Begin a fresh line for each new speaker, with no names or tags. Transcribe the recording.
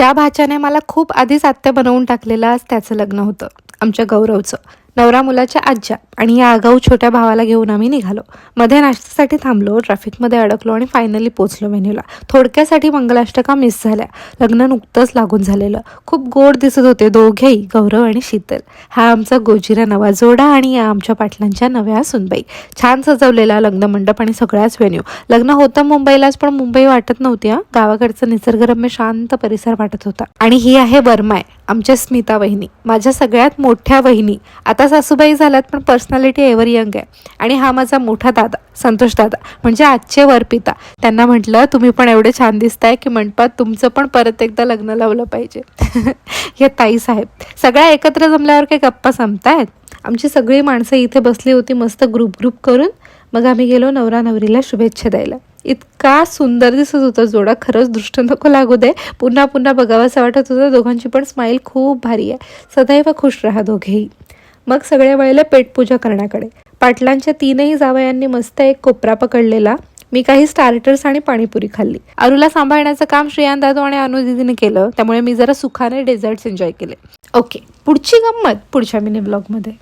ज्या भाच्याने मला खूप आधीच आत्या बनवून टाकलेलं, आज त्याचं लग्न होतं, आमच्या गौरवचं. नवरा मुलाच्या आज्या आणि या आगाऊ छोट्या भावाला घेऊन आम्ही निघालो. मध्ये नाश्त्यासाठी थांबलो, ट्रॅफिकमध्ये अडकलो आणि फायनली पोचलो व्हेन्यूला. थोडक्यासाठी मंगलाष्टका मिस झाल्या. लग्न नुकतंच लागून झालेलं. खूप गोड दिसत होते दोघेही, गौरव आणि शीतल. हा आमचा गोजिरा नवा जोडा आणि या आमच्या पाटलांच्या नव्या सुनबाई. छान सजवलेला लग्नमंडप आणि सगळ्याच व्हेन्यू. लग्न होतं मुंबईलाच, पण मुंबई वाटत नव्हती. गावाकडचं निसर्गरम्य शांत परिसर वाटत होता. आणि ही आहे वर्माय, आमच्या स्मिता वहिनी, माझ्या सगळ्यात मोठ्या वहिनी. आता सासूबाई झाल्यात, पण पर्सनॅलिटी एव्हर यंग आहे. आणि हा माझा मोठा दादा संतोष दादा, म्हणजे आजचे वरपिता. त्यांना म्हटलं, तुम्ही पण एवढे छान दिसताय की मंडपात तुमचं पण परत एकदा लग्न लावलं पाहिजे. हे ताई साहेब सगळ्या एकत्र जमल्यावर काही गप्पा संपतायत. आमची सगळी माणसं इथे बसली होती मस्त ग्रुप करून. मग आम्ही गेलो नवरा नवरीला शुभेच्छा द्यायला. इतका सुंदर दिसत होता जोडा, खरंच दृष्ट नको लागू दे, पुन्हा पुन्हा बघावंसं वाटत होतं. दोघांची पण स्माईल खूप भारी आहे. सदैव खुश राहा दोघेही. मग सगळे वळले पेटपूजा करण्याकडे. पाटलांच्या तीनही जावयांनी मस्त एक कोपरा पकडलेला. मी काही स्टार्टर्स आणि पाणीपुरी खाल्ली. अरुला सांभाळण्याचं काम श्रेयान दादू आणि अनुदिदीने केलं, त्यामुळे मी जरा सुखाने डेझर्ट्स एन्जॉय केले. ओके, पुढची गंमत पुढच्या मिनी ब्लॉगमध्ये.